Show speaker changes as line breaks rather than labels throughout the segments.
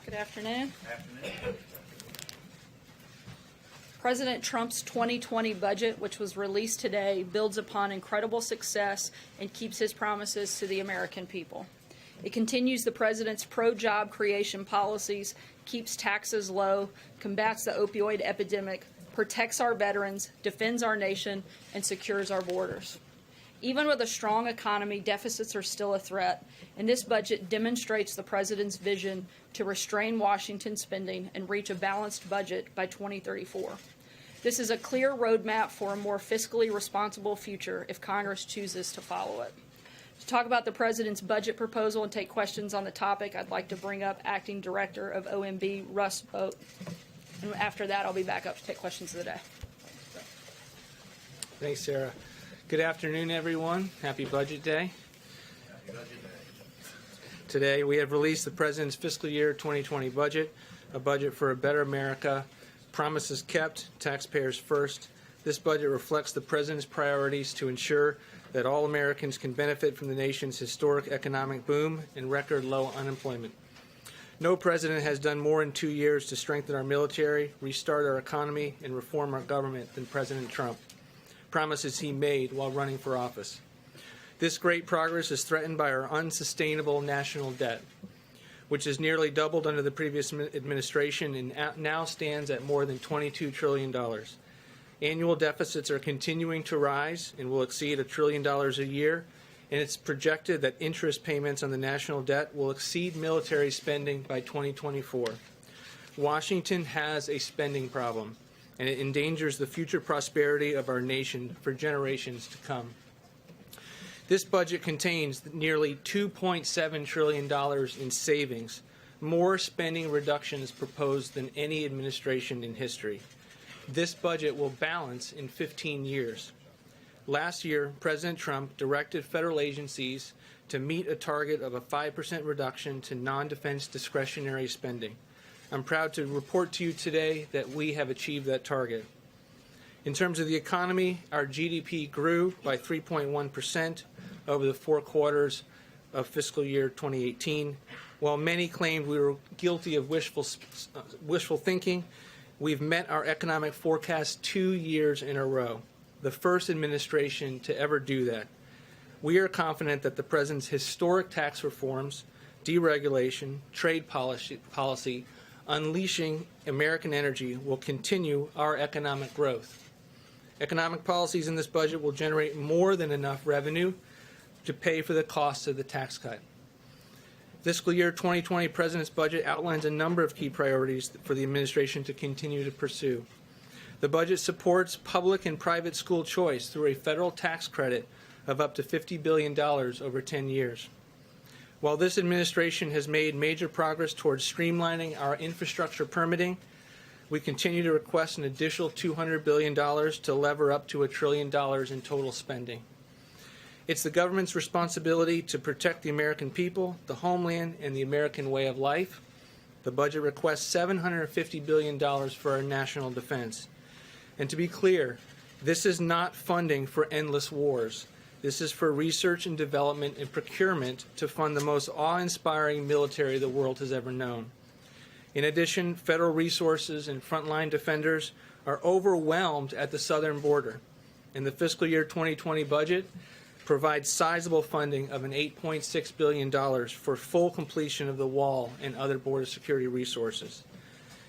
Good afternoon.
Afternoon.
President Trump's 2020 budget, which was released today, builds upon incredible success and keeps his promises to the American people. It continues the president's pro-job creation policies, keeps taxes low, combats the opioid epidemic, protects our veterans, defends our nation, and secures our borders. Even with a strong economy, deficits are still a threat, and this budget demonstrates the president's vision to restrain Washington spending and reach a balanced budget by 2034. This is a clear roadmap for a more fiscally responsible future if Congress chooses to follow it. To talk about the president's budget proposal and take questions on the topic, I'd like to bring up Acting Director of OMB, Russ Vought. And after that, I'll be back up to take questions of the day.
Thanks, Sarah. Good afternoon, everyone. Happy Budget Day.
Happy Budget Day.
Today, we have released the President's fiscal year 2020 budget, a budget for a better America, promises kept, taxpayers first. This budget reflects the President's priorities to ensure that all Americans can benefit from the nation's historic economic boom and record low unemployment. No president has done more in 2 years to strengthen our military, restart our economy, and reform our government than President Trump. Promises he made while running for office. This great progress is threatened by our unsustainable national debt, which has nearly doubled under the previous administration and now stands at more than $22 trillion. Annual deficits are continuing to rise and will exceed $1 trillion a year, and it's projected that interest payments on the national debt will exceed military spending by 2024. Washington has a spending problem, and it endangers the future prosperity of our nation for generations to come. This budget contains nearly $2.7 trillion in savings, more spending reductions proposed than any administration in history. This budget will balance in 15 years. Last year, President Trump directed federal agencies to meet a target of a 5% reduction to non-defense discretionary spending. I'm proud to report to you today that we have achieved that target. In terms of the economy, our GDP grew by 3.1% over the 4 quarters of fiscal year 2018. While many claimed we were guilty of wishful thinking, we've met our economic forecast 2 years in a row, the first administration to ever do that. We are confident that the President's historic tax reforms, deregulation, trade policy, unleashing American energy will continue our economic growth. Economic policies in this budget will generate more than enough revenue to pay for the costs of the tax cut. Fiscal year 2020 President's budget outlines a number of key priorities for the administration to continue to pursue. The budget supports public and private school choice through a federal tax credit of up to $50 billion over 10 years. While this administration has made major progress towards streamlining our infrastructure permitting, we continue to request an additional $200 billion to lever up to $1 trillion in total spending. It's the government's responsibility to protect the American people, the homeland, and the American way of life. The budget requests $750 billion for our national defense. And to be clear, this is not funding for endless wars. This is for research and development and procurement to fund the most awe-inspiring military the world has ever known. In addition, federal resources and frontline defenders are overwhelmed at the southern border. And the fiscal year 2020 budget provides sizable funding of an $8.6 billion for full completion of the wall and other border security resources.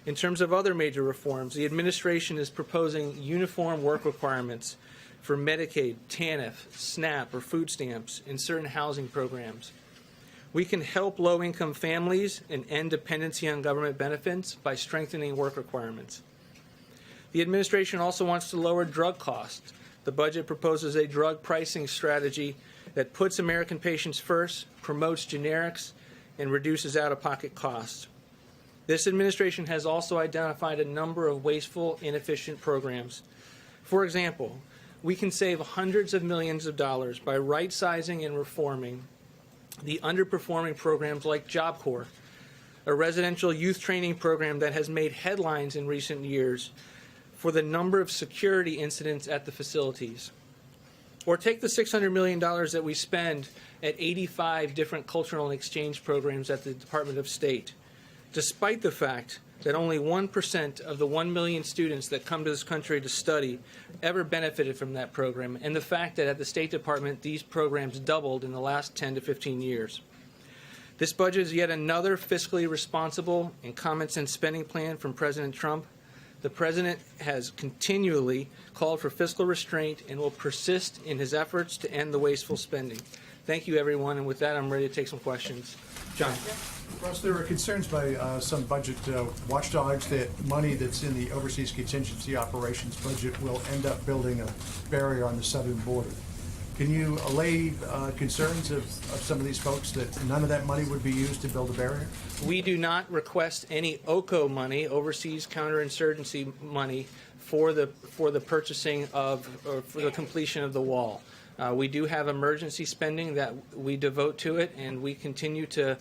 In terms of other major reforms, the administration is proposing uniform work requirements for Medicaid, TANF, SNAP, or food stamps in certain housing programs. We can help low-income families and end dependency on government benefits by strengthening work requirements. The administration also wants to lower drug costs. The budget proposes a drug pricing strategy that puts American patients first, promotes generics, and reduces out-of-pocket costs. This administration has also identified a number of wasteful, inefficient programs. For example, we can save hundreds of millions of dollars by right-sizing and reforming the underperforming programs like Job Corps, a residential youth training program that has made headlines in recent years for the number of security incidents at the facilities. Or take the $600 million that we spend at 85 different cultural and exchange programs at the Department of State. despite the fact that only 1% of the 1 million students that come to this country to study ever benefited from that program, and the fact that at the State Department these programs doubled in the last 10 to 15 years. This budget is yet another fiscally responsible and common sense spending plan from President Trump. The President has continually called for fiscal restraint and will persist in his efforts to end the wasteful spending. Thank you, everyone, and with that, I'm ready to take some questions. John.
Russ, there are concerns by some budget watchdogs that money that's in the overseas contingency operations budget will end up building a barrier on the southern border. Can you allay concerns of some of these folks that none of that money would be used to build a barrier?
We do not request any OCO money, overseas counterinsurgency money, for the purchasing of or for the completion of the wall. We do have emergency spending that we devote to it, and we continue to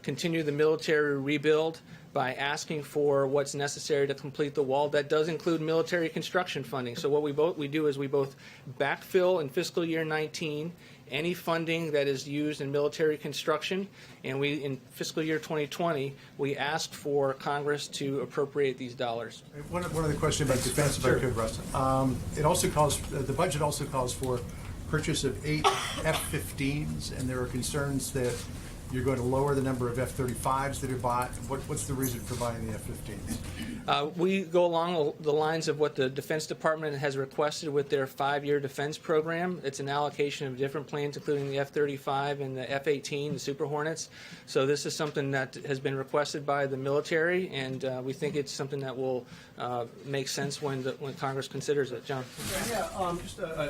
continue the military rebuild by asking for what's necessary to complete the wall. That does include military construction funding. So what we do is we both backfill in fiscal year 19 any funding that is used in military construction, and we in fiscal year 2020 we asked for Congress to appropriate these dollars.
One other question about defense, if I could, Russ. It also calls the budget also calls for purchase of 8 F-15s, and there are concerns that you're going to lower the number of F-35s that are bought. What's the reason for buying the F-15s?
We go along the lines of what the Defense Department has requested with their 5-year defense program. It's an allocation of different planes, including the F-35 and the F-18, the Super Hornets. So this is something that has been requested by the military, and we think it's something that will make sense when Congress considers it. John?
Yeah,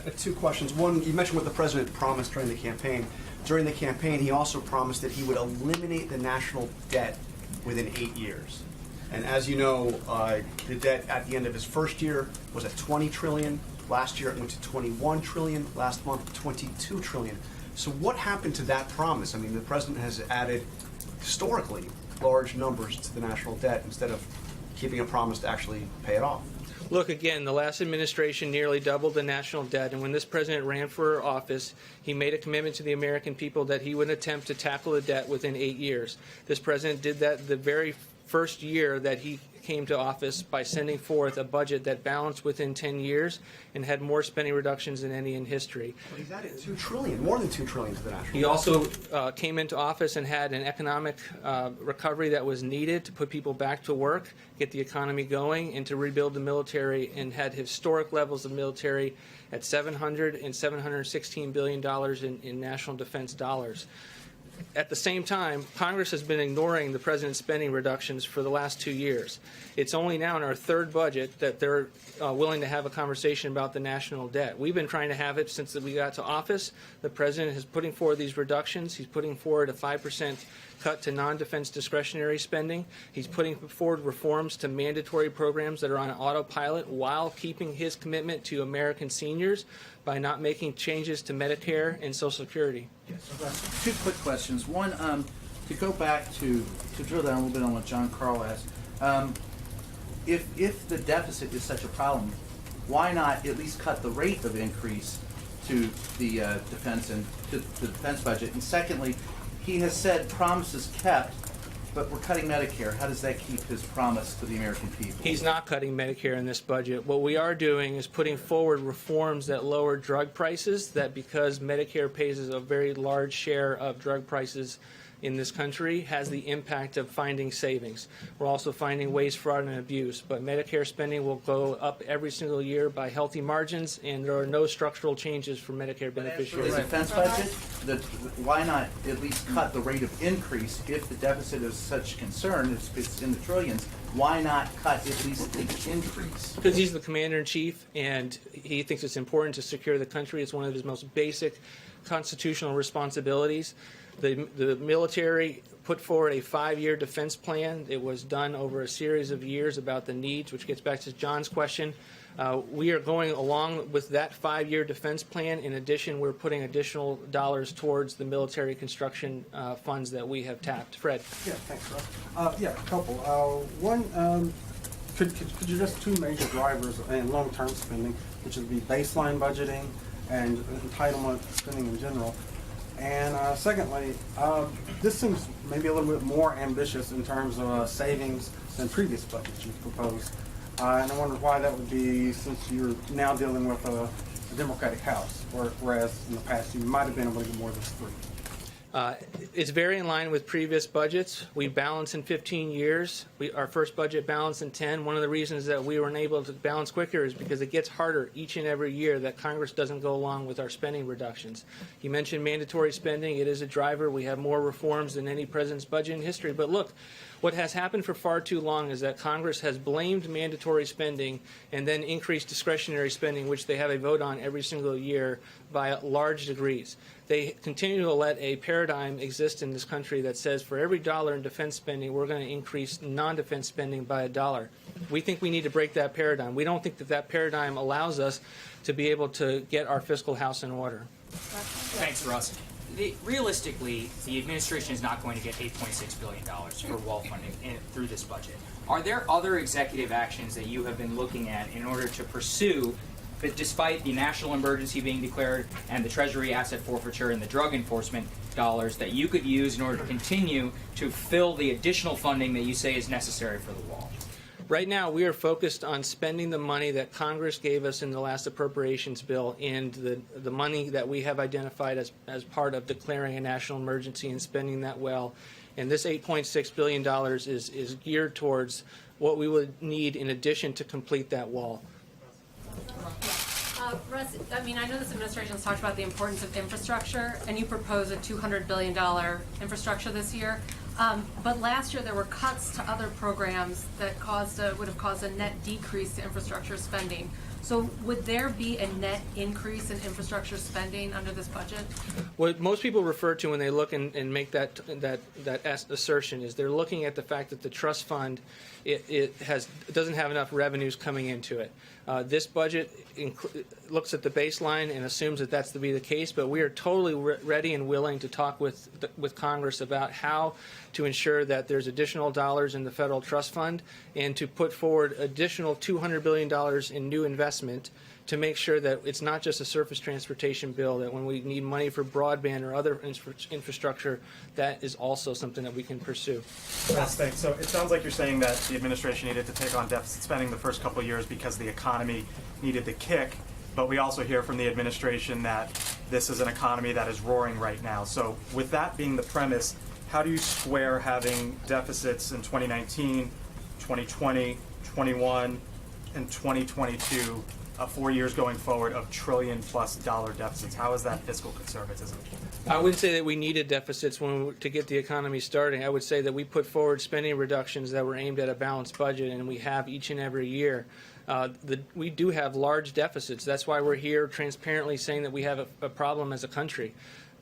just 2 questions. One, you mentioned what the President promised during the campaign. During the campaign, he also promised that he would eliminate the national debt within 8 years. And as you know, the debt at the end of his first year was at $20 trillion. Last year it went to $21 trillion. Last month, $22 trillion. So what happened to that promise? I mean, the President has added historically large numbers to the national debt instead of keeping a promise to actually pay it off.
Look, again, the last administration nearly doubled the national debt, and when this president ran for office, he made a commitment to the American people that he would attempt to tackle the debt within 8 years. This president did that the very first year that he came to office by sending forth a budget that balanced within 10 years and had more spending reductions than any in history.
But he's added $2 trillion, more than $2 trillion to the national debt.
He also came into office and had an economic recovery that was needed to put people back to work, get the economy going, and to rebuild the military, and had historic levels of military at $700 and $716 billion in national defense dollars. At the same time, Congress has been ignoring the president's spending reductions for the last 2 years. It's only now in our third budget that they're willing to have a conversation about the national debt. We've been trying to have it since we got to office. The president is putting forward these reductions. He's putting forward a 5% cut to non-defense discretionary spending. He's putting forward reforms to mandatory programs that are on autopilot while keeping his commitment to American seniors by not making changes to Medicare and Social Security.
Two quick questions. One, to go back to drill down a little bit on what John Carl asked. If the deficit is such a problem, why not at least cut the rate of increase to the defense and to the defense budget? And secondly, he has said promises kept, but we're cutting Medicare. How does that keep his promise to the American people?
He's not cutting Medicare in this budget. What we are doing is putting forward reforms that lower drug prices, that because Medicare pays a very large share of drug prices in this country, has the impact of finding savings. We're also finding waste, fraud, and abuse. But Medicare spending will go up every single year by healthy margins, and there are no structural changes for Medicare beneficiaries.
The defense budget, why not at least cut the rate of increase if the deficit is such concern, it's in the trillions, why not cut at least the increase?
Because he's the commander-in-chief, and he thinks it's important to secure the country. It's one of his most basic constitutional responsibilities. The military put forward a 5-year defense plan. It was done over a series of years about the needs, which gets back to John's question. We are going along with that 5-year defense plan. In addition, we're putting additional dollars towards the military construction funds that we have tapped. Fred.
Yeah, thanks, Russ. Yeah, a couple. One, could you address two major drivers in long-term spending, which would be baseline budgeting and entitlement spending in general? And secondly, this seems maybe a little bit more ambitious in terms of savings than previous budgets you've proposed. And I wonder why that would be, since you're now dealing with a Democratic House, whereas in the past you might have been able to get more than 3.
It's very in line with previous budgets. We balance in 15 years. Our first budget balanced in 10. One of the reasons that we were unable to balance quicker is because it gets harder each and every year that Congress doesn't go along with our spending reductions. You mentioned mandatory spending. It is a driver. We have more reforms than any president's budget in history. But look, what has happened for far too long is that Congress has blamed mandatory spending and then increased discretionary spending, which they have a vote on every single year by large degrees. They continue to let a paradigm exist in this country that says for every dollar in defense spending, we're going to increase non-defense spending by $1. We think we need to break that paradigm. We don't think that that paradigm allows us to be able to get our fiscal house in order.
Thanks, Russ. Realistically, the administration is not going to get $8.6 billion for wall funding through this budget. Are there other executive actions that you have been looking at in order to pursue, but despite the national emergency being declared and the Treasury asset forfeiture and the drug enforcement dollars, that you could use in order to continue to fill the additional funding that you say is necessary for the wall?
Right now, we are focused on spending the money that Congress gave us in the last appropriations bill and the money that we have identified as part of declaring a national emergency and spending that well. And this $8.6 billion is geared towards what we would need in addition to complete that wall.
Russ, I mean, I know this administration has talked about the importance of infrastructure, and you propose a $200 billion infrastructure this year. But last year there were cuts to other programs that would have caused a net decrease to infrastructure spending. So would there be a net increase in infrastructure spending under this budget?
What most people refer to when they look and make that assertion is they're looking at the fact that the trust fund doesn't have enough revenues coming into it. This budget looks at the baseline and assumes that that's to be the case, but we are totally ready and willing to talk with Congress about how to ensure that there's additional dollars in the federal trust fund and to put forward additional $200 billion in new investment to make sure that it's not just a surface transportation bill, that when we need money for broadband or other infrastructure, that is also something that we can pursue.
Yes, thanks. So it sounds like you're saying that the administration needed to take on deficit spending the first couple of years because the economy needed the kick, but we also hear from the administration that this is an economy that is roaring right now. So with that being the premise, how do you square having deficits in 2019, 2020, 21, and 2022, 4 years going forward of $1 trillion+ deficits? How is that fiscal conservatism?
I wouldn't say that we needed deficits to get the economy starting. I would say that we put forward spending reductions that were aimed at a balanced budget, and we have each and every year. We do have large deficits. That's why we're here transparently saying that we have a problem as a country.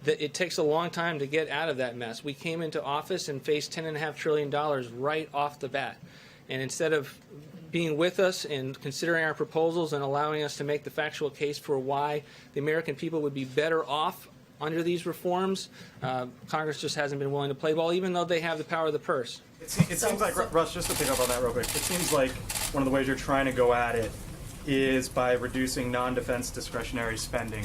That it takes a long time to get out of that mess. We came into office and faced $10.5 trillion right off the bat. And instead of being with us and considering our proposals and allowing us to make the factual case for why the American people would be better off under these reforms, Congress just hasn't been willing to play ball, even though they have the power of the purse.
It seems like, Russ, just to pick up on that real quick, it seems like one of the ways you're trying to go at it is by reducing non-defense discretionary spending.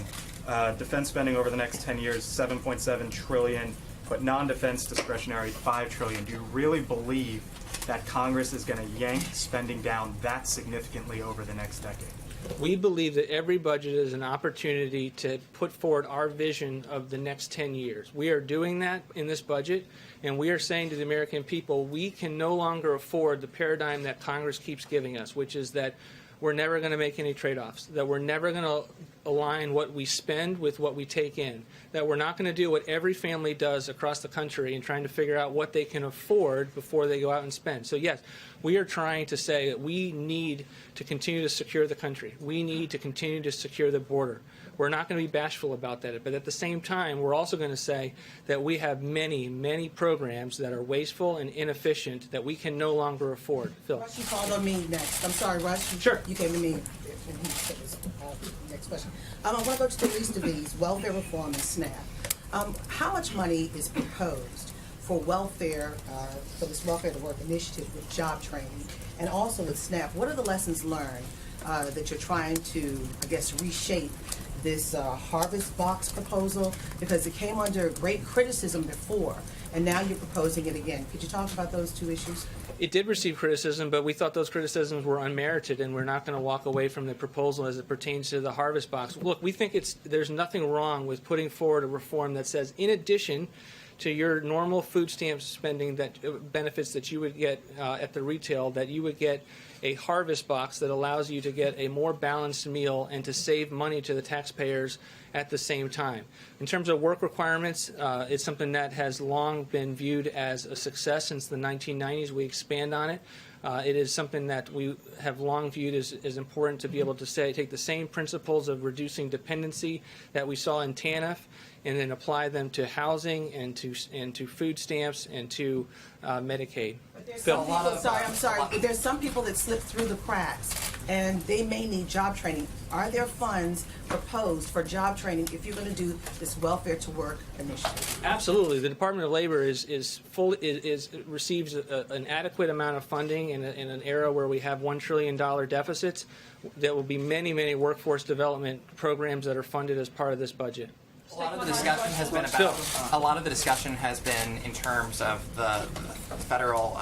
Defense spending over the next 10 years, $7.7 trillion, but non-defense discretionary, $5 trillion. Do you really believe that Congress is going to yank spending down that significantly over the next decade?
We believe that every budget is an opportunity to put forward our vision of the next 10 years. We are doing that in this budget, and we are saying to the American people, we can no longer afford the paradigm that Congress keeps giving us, which is that we're never going to make any trade-offs, that we're never going to align what we spend with what we take in, that we're not going to do what every family does across the country in trying to figure out what they can afford before they go out and spend. So yes, we are trying to say that we need to continue to secure the country. We need to continue to secure the border. We're not going to be bashful about that, but at the same time, we're also going to say that we have many, many programs that are wasteful and inefficient that we can no longer afford. Phil.
Russ, you called on me next. I'm sorry, Russ.
Sure.
You came to me when he said his next question. I want to go to the least of these, welfare reform and SNAP. How much money is proposed for welfare, for this Welfare to Work initiative with job training, and also with SNAP? What are the lessons learned that you're trying to, I guess, reshape this harvest box proposal? Because it came under great criticism before, and now you're proposing it again. Could you talk about those two issues?
It did receive criticism, but we thought those criticisms were unmerited, and we're not going to walk away from the proposal as it pertains to the harvest box. Look, we think there's nothing wrong with putting forward a reform that says, in addition to your normal food stamp spending benefits that you would get at the retail, that you would get a harvest box that allows you to get a more balanced meal and to save money to the taxpayers at the same time. In terms of work requirements, it's something that has long been viewed as a success since the 1990s. We expand on it. It is something that we have long viewed as important to be able to take the same principles of reducing dependency that we saw in TANF and then apply them to housing and to food stamps and to Medicaid.
There's some people, I'm sorry. There's some people that slip through the cracks, and they may need job training. Are there funds proposed for job training if you're going to do this Welfare to Work initiative?
Absolutely. The Department of Labor receives an adequate amount of funding in an era where we have $1 trillion deficits. There will be many, many workforce development programs that are funded as part of this budget.
A lot of the discussion has been in terms of the federal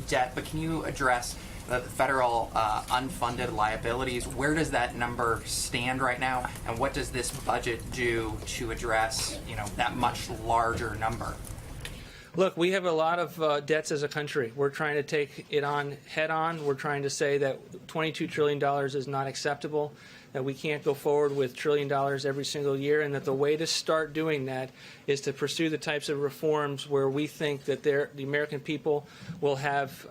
debt, but can you address the federal unfunded liabilities? Where does that number stand right now, and what does this budget do to address, that much larger number?
Look, we have a lot of debts as a country. We're trying to take it on head on. We're trying to say that $22 trillion is not acceptable, that we can't go forward with $1 trillion every single year, and that the way to start doing that is to pursue the types of reforms where we think that the American people will have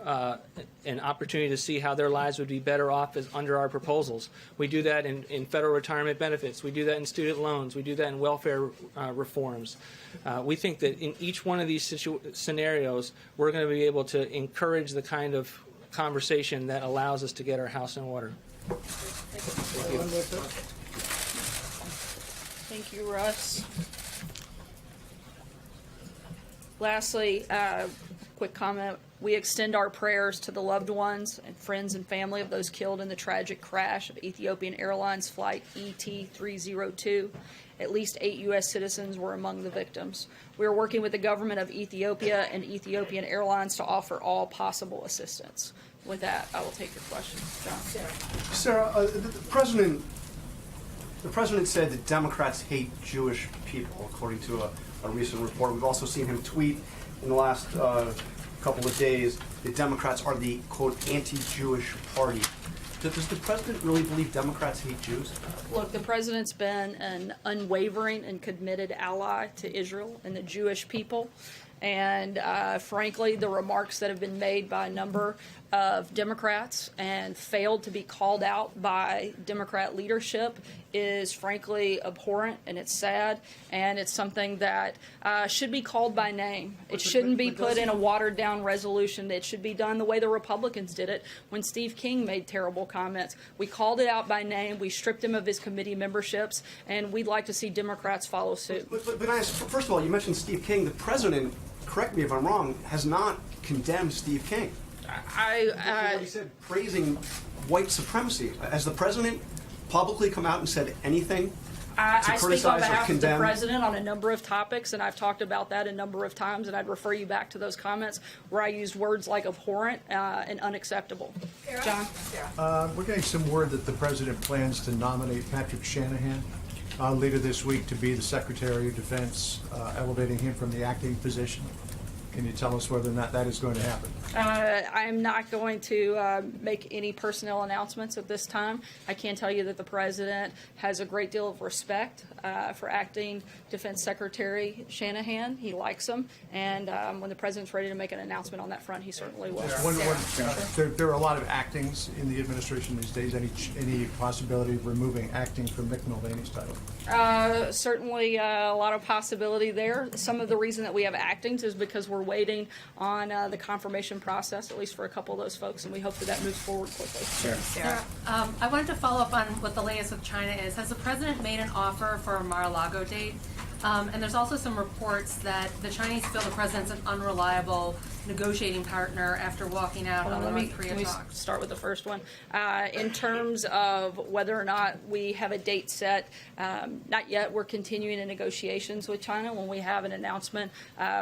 an opportunity to see how their lives would be better off under our proposals. We do that in federal retirement benefits. We do that in student loans. We do that in welfare reforms. We think that in each one of these scenarios, we're going to be able to encourage the kind of conversation that allows us to get our house in order.
Thank you, Russ. Lastly, quick comment. We extend our prayers to the loved ones and friends and family of those killed in the tragic crash of Ethiopian Airlines Flight ET-302. At least 8 U.S. citizens were among the victims. We are working with the government of Ethiopia and Ethiopian Airlines to offer all possible assistance. With that, I will take your question. John.
Sarah, the president said that Democrats hate Jewish people, according to a recent report. We've also seen him tweet in the last couple of days that Democrats are the, quote, anti-Jewish party. Does the president really believe Democrats hate Jews?
Look, the president's been an unwavering and committed ally to Israel and the Jewish people. And frankly, the remarks that have been made by a number of Democrats and failed to be called out by Democrat leadership is frankly abhorrent, and it's sad, and it's something that should be called by name. It shouldn't be put in a watered-down resolution. It should be done the way the Republicans did it when Steve King made terrible comments. We called it out by name. We stripped him of his committee memberships, and we'd like to see Democrats follow suit.
But first of all, you mentioned Steve King. The president, correct me if I'm wrong, has not condemned Steve King. What he said, praising white supremacy. Has the president publicly come out and said anything
I
to
speak on
criticize or
behalf of the
condemn?
president on a number of topics, and I've talked about that a number of times, and I'd refer you back to those comments where I used words like abhorrent and unacceptable. John?
We're getting some word that the president plans to nominate Patrick Shanahan later this week to be the Secretary of Defense, elevating him from the acting position. Can you tell us whether or not that is going to happen?
I'm not going to make any personnel announcements at this time. I can tell you that the president has a great deal of respect for acting Defense Secretary Shanahan. He likes him, and when the president's ready to make an announcement on that front, he certainly will.
There are a lot of actings in the administration these days. Any possibility of removing acting from Mick Mulvaney's title?
Certainly a lot of possibility there. Some of the reason that we have actings is because we're waiting on the confirmation process, at least for a couple of those folks, and we hope that moves forward quickly.
Sarah, I wanted to follow up on what the latest with China is. Has the president made an offer for a Mar-a-Lago date? And there's also some reports that the Chinese feel the president's an unreliable negotiating partner after walking out on the North Korea
Let me
talks?
start with the first one. In terms of whether or not we have a date set, not yet. We're continuing in negotiations with China. When we have an announcement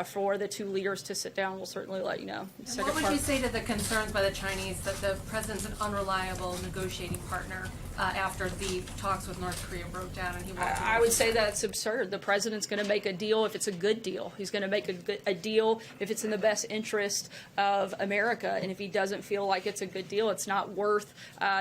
for the two leaders to sit down, we'll certainly let you know.
And what would you say to the concerns by the Chinese that the president's an unreliable negotiating partner after the talks with North Korea broke down and he walked away?
I would say that's absurd. The president's going to make a deal if it's a good deal. He's going to make a deal if it's in the best interest of America. And if he doesn't feel like it's a good deal, it's not worth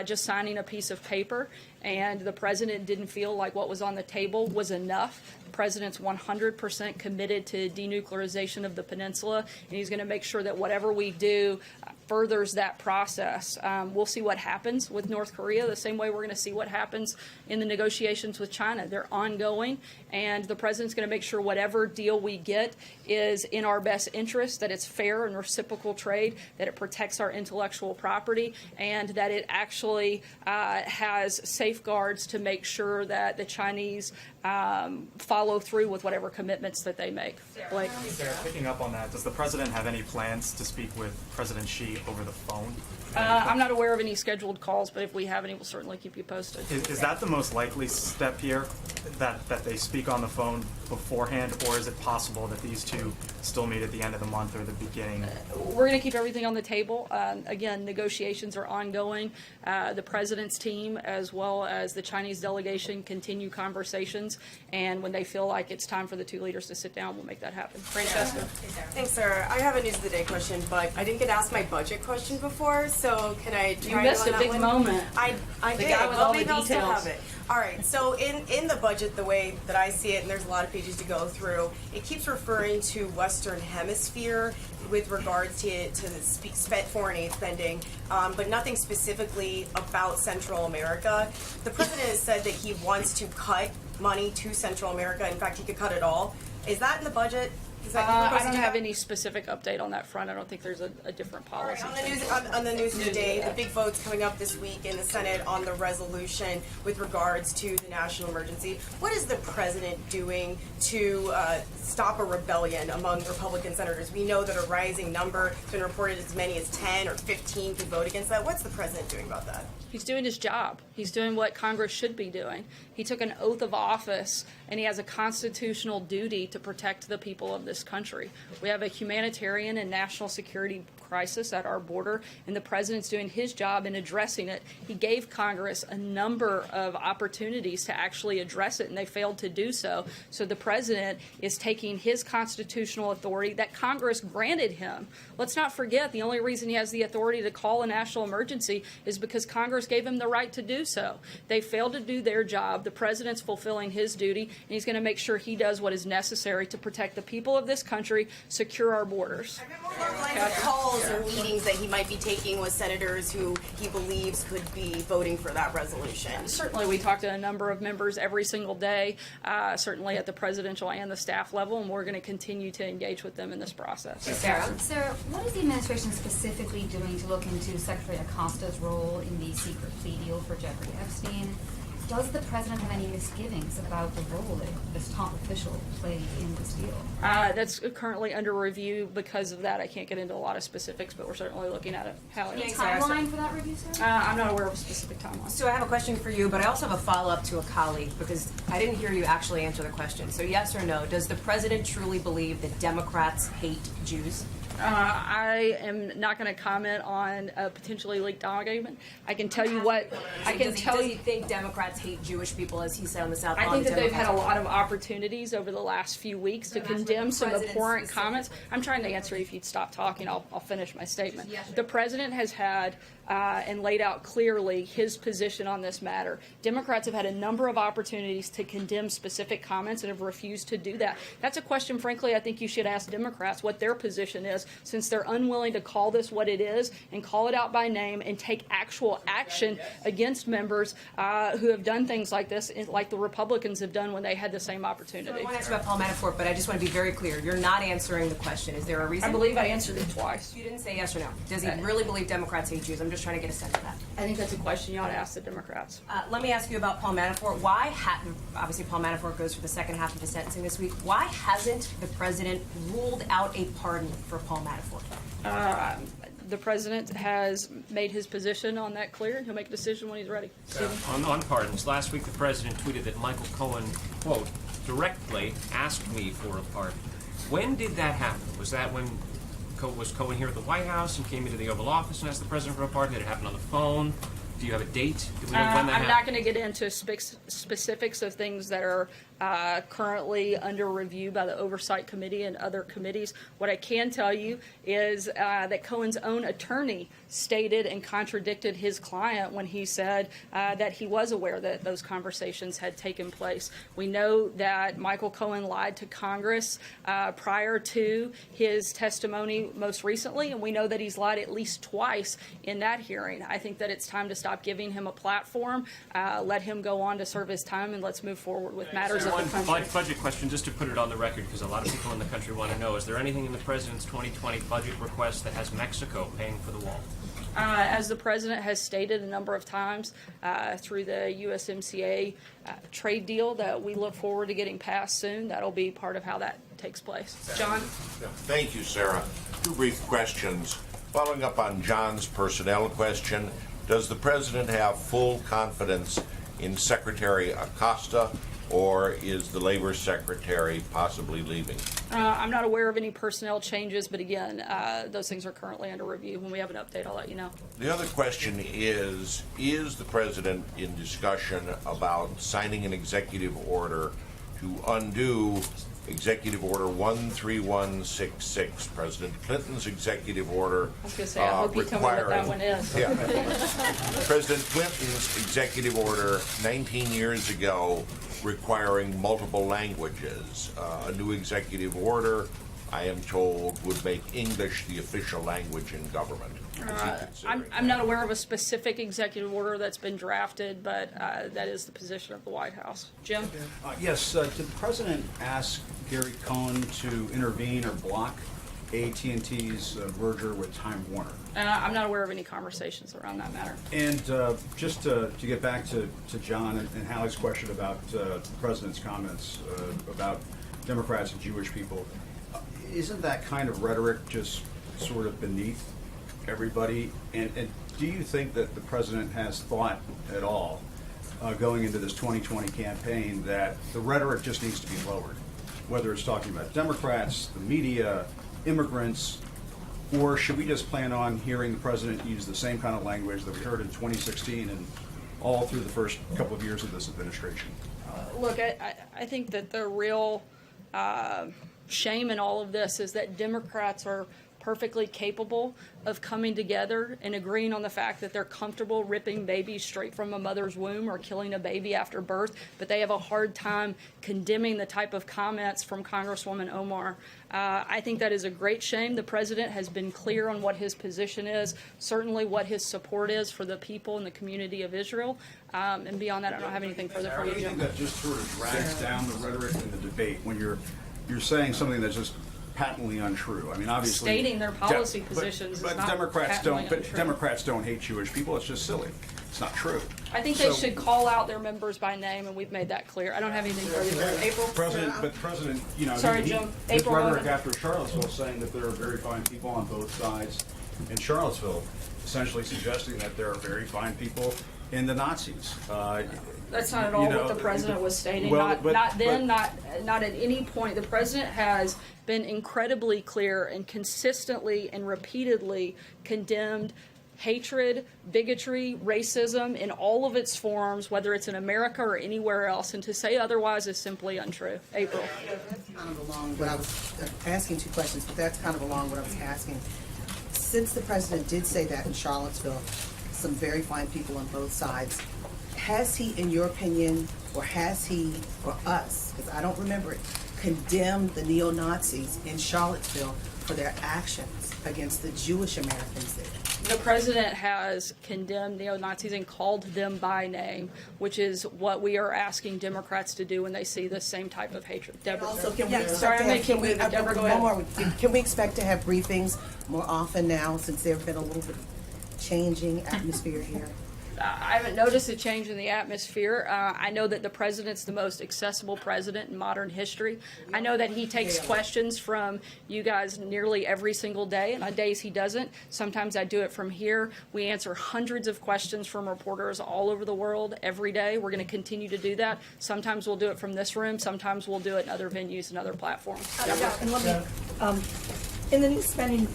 just signing a piece of paper. And the president didn't feel like what was on the table was enough. The president's 100% committed to denuclearization of the peninsula, and he's going to make sure that whatever we do furthers that process. We'll see what happens with North Korea the same way we're going to see what happens in the negotiations with China. They're ongoing, and the president's going to make sure whatever deal we get is in our best interest, that it's fair and reciprocal trade, that it protects our intellectual property, and that it actually has safeguards to make sure that the Chinese follow through with whatever commitments that they make. Blake?
Sarah, picking up on that, does the president have any plans to speak with President Xi over the phone?
I'm not aware of any scheduled calls, but if we have any, we'll certainly keep you posted.
Is that the most likely step here, that they speak on the phone beforehand, or is it possible that these two still meet at the end of the month or the beginning?
We're going to keep everything on the table. Again, negotiations are ongoing. The president's team, as well as the Chinese delegation, continue conversations, and when they feel like it's time for the two leaders to sit down, we'll make that happen. Francesca?
Thanks, Sarah. I have a news of the day question, but I didn't get asked my budget question before, so can I try
You missed
on
a
that
big
one?
moment.
I
The
did.
guy with
Well,
all the
maybe I'll still
details.
have it. All right. So in the budget, the way that I see it, and there's a lot of pages to go through, it keeps referring to Western Hemisphere with regards to the foreign aid spending, but nothing specifically about Central America. The president has said that he wants to cut money to Central America. In fact, he could cut it all. Is that in the budget? Is that
I don't have any specific update on that front. I don't think there's a different policy.
On the news today, the big vote's coming up this week in the Senate on the resolution with regards to the national emergency. What is the president doing to stop a rebellion among Republican senators? We know that a rising number, has been reported as many as 10 or 15 could vote against that. What's the president doing about that?
He's doing his job. He's doing what Congress should be doing. He took an oath of office, and he has a constitutional duty to protect the people of this country. We have a humanitarian and national security crisis at our border, and the president's doing his job in addressing it. He gave Congress a number of opportunities to actually address it, and they failed to do so. So the president is taking his constitutional authority that Congress granted him. Let's not forget, the only reason he has the authority to call a national emergency is because Congress gave him the right to do so. They failed to do their job. The president's fulfilling his duty, and he's going to make sure he does what is necessary to protect the people of this country, secure our borders.
Calls or meetings that he might be taking with senators who he believes could be voting for that resolution.
Certainly, we talk to a number of members every single day, certainly at the presidential and the staff level, and we're going to continue to engage with them in this process.
Sarah, what is the administration specifically doing to look into Secretary Acosta's role in the secret plea deal for Jeffrey Epstein? Does the president have any misgivings about the role that this top official played in this deal?
That's currently under review. Because of that, I can't get into a lot of specifics, but we're certainly looking at it. Hallie?
Any timeline for that review, sir?
I'm not aware of a specific timeline.
So I have a question for you, but I also have a follow-up to a colleague because I didn't hear you actually answer the question. So yes or no, does the president truly believe that Democrats hate Jews?
I am not going to comment on a potentially leaked document. I can tell you what I can tell
Does
you.
he think Democrats hate Jewish people, as he said on the South
I
Lawn?
think that they've had a lot of opportunities over the last few weeks to condemn some abhorrent comments. I'm trying to answer. If you'd stop talking, I'll finish my statement. The president has had and laid out clearly his position on this matter. Democrats have had a number of opportunities to condemn specific comments and have refused to do that. That's a question, frankly, I think you should ask Democrats what their position is, since they're unwilling to call this what it is and call it out by name and take actual action against members who have done things like this, like the Republicans have done when they had the same opportunity.
So I want to ask about Paul Manafort, but I just want to be very clear. You're not answering the question. Is there a reason?
I believe I answered it twice.
You didn't say yes or no. Does he really believe Democrats hate Jews? I'm just trying to get a sense of that.
I think that's a question you ought to ask the Democrats.
Let me ask you about Paul Manafort. Why obviously Paul Manafort goes for the second half of his sentencing this week. Why hasn't the president ruled out a pardon for Paul Manafort?
The president has made his position on that clear, and he'll make a decision when he's ready. Stephen?
On pardons, last week the president tweeted that Michael Cohen, quote, directly asked me for a pardon. When did that happen? Was that when was Cohen here at the White House and came into the Oval Office and asked the president for a pardon? Did it happen on the phone? Do you have a date? Do we know when that
I'm
happened?
not going to get into specifics of things that are currently under review by the Oversight Committee and other committees. What I can tell you is that Cohen's own attorney stated and contradicted his client when he said that he was aware that those conversations had taken place. We know that Michael Cohen lied to Congress prior to his testimony most recently, and we know that he's lied at least twice in that hearing. I think that it's time to stop giving him a platform, let him go on to serve his time, and let's move forward with matters of the country.
One budget question, just to put it on the record, because a lot of people in the country want to know, is there anything in the president's 2020 budget request that has Mexico paying for the wall?
As the president has stated a number of times through the USMCA trade deal that we look forward to getting passed soon, that'll be part of how that takes place. John?
Thank you, Sarah. Two brief questions. Following up on John's personnel question, does the president have full confidence in Secretary Acosta, or is the Labor Secretary possibly leaving?
I'm not aware of any personnel changes, but again, those things are currently under review. When we have an update, I'll let you know.
The other question is the president in discussion about signing an executive order to undo Executive Order 13166, President Clinton's executive order
I was going to say, I hope you tell me what that one is.
President Clinton's executive order 19 years ago requiring multiple languages. A new executive order, I am told, would make English the official language in government.
I'm not aware of a specific executive order that's been drafted, but that is the position of the White House. Jim?
Yes, did the president ask Gary Cohn to intervene or block AT&T's merger with Time Warner?
I'm not aware of any conversations around that matter.
And just to get back to John and Hallie's question about the president's comments about Democrats and Jewish people, isn't that kind of rhetoric just sort of beneath everybody? And do you think that the president has thought at all going into this 2020 campaign that the rhetoric just needs to be lowered? Whether it's talking about Democrats, the media, immigrants, or should we just plan on hearing the president use the same kind of language that we heard in 2016 and all through the first couple of years of this administration?
Look, I think that the real shame in all of this is that Democrats are perfectly capable of coming together and agreeing on the fact that they're comfortable ripping babies straight from a mother's womb or killing a baby after birth, but they have a hard time condemning the type of comments from Congresswoman Omar. I think that is a great shame. The president has been clear on what his position is, certainly what his support is for the people and the community of Israel. And beyond that, I don't have anything further for you,
I
Jim.
think that just sort of drags down the rhetoric in the debate when you're saying something that's just patently untrue. I mean, obviously,
Stating their policy positions
but
is not
Democrats
patently
don't. But
untrue.
Democrats don't hate Jewish people. It's just silly. It's not true.
I think they should call out their members by name, and we've made that clear. I don't have anything further. April?
But the president, you know,
Sorry, Jim.
his
April
rhetoric
Bowman.
after Charlottesville saying that there are very fine people on both sides in Charlottesville, essentially suggesting that there are very fine people in the Nazis.
That's not at all what the president was stating. Not at any point. The president has been incredibly clear and consistently and repeatedly condemned hatred, bigotry, racism in all of its forms, whether it's in America or anywhere else, and to say otherwise is simply untrue. April.
That's kind of along what I was asking two questions, but that's kind of along what I was asking. Since the president did say that in Charlottesville, some very fine people on both sides, has he, in your opinion, or has he, or us, because I don't remember it, condemned the neo-Nazis in Charlottesville for their actions against the Jewish Americans there?
The president has condemned neo-Nazis and called them by name, which is what we are asking Democrats to do when they see the same type of hatred. Deborah.
Also, can we
Sorry, I'm making it. Deborah, go ahead.
Can we expect to have briefings more often now, since there have been a little bit of changing atmosphere here?
I haven't noticed a change in the atmosphere. I know that the president's the most accessible president in modern history. I know that he takes questions from you guys nearly every single day, and on days he doesn't, sometimes I do it from here. We answer hundreds of questions from reporters all over the world every day. We're going to continue to do that. Sometimes we'll do it from this room. Sometimes we'll do it in other venues and other platforms.
And let me, in the new spending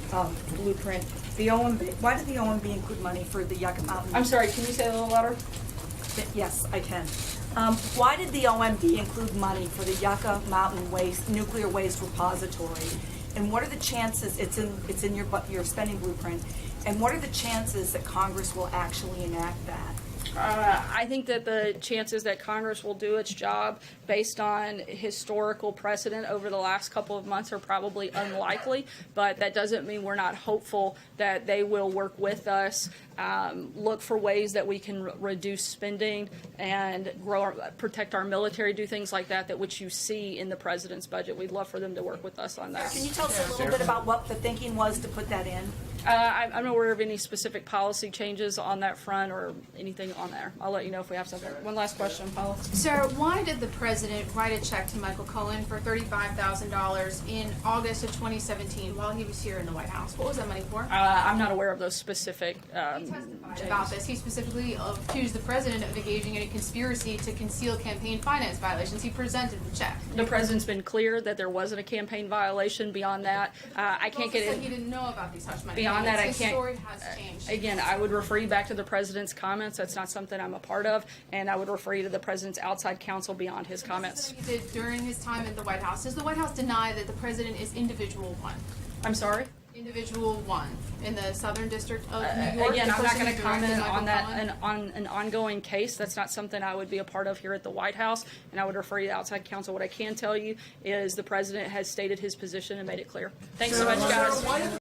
blueprint, the OMB, why did the OMB include money for the Yucca Mountain?
I'm sorry, can you say it a little louder?
Yes, I can. Why did the OMB include money for the Yucca Mountain nuclear waste repository? And what are the chances, it's in your spending blueprint, and what are the chances that Congress will actually enact that?
I think that the chances that Congress will do its job based on historical precedent over the last couple of months are probably unlikely, but that doesn't mean we're not hopeful that they will work with us, look for ways that we can reduce spending and protect our military, do things like that, which you see in the president's budget. We'd love for them to work with us on that.
Can you tell us a little bit about what the thinking was to put that in?
I'm not aware of any specific policy changes on that front or anything on there. I'll let you know if we have something. One last question, Paula.
Sir, why did the president write a check to Michael Cohen for $35,000 in August of 2017 while he was here in the White House? What was that money for?
I'm not aware of those specific
About this, he specifically accused the president of engaging in a conspiracy to conceal campaign finance violations. He presented the check.
The president's been clear that there wasn't a campaign violation. Beyond that, I can't get in.
He didn't know about these hush money.
Beyond that, I
His
can't.
story has changed.
Again, I would refer you back to the president's comments. That's not something I'm a part of, and I would refer you to the president's outside counsel beyond his comments.
He did during his time at the White House. Does the White House deny that the president is individual one?
I'm sorry?
Individual one in the Southern District of New York?
Again,
the
I'm not
person
going
who
to
directed
comment
Michael
on that
Cohen?
on an ongoing case. That's not something I would be a part of here at the White House, and I would refer you to outside counsel. What I can tell you is the president has stated his position and made it clear. Thanks so much, guys.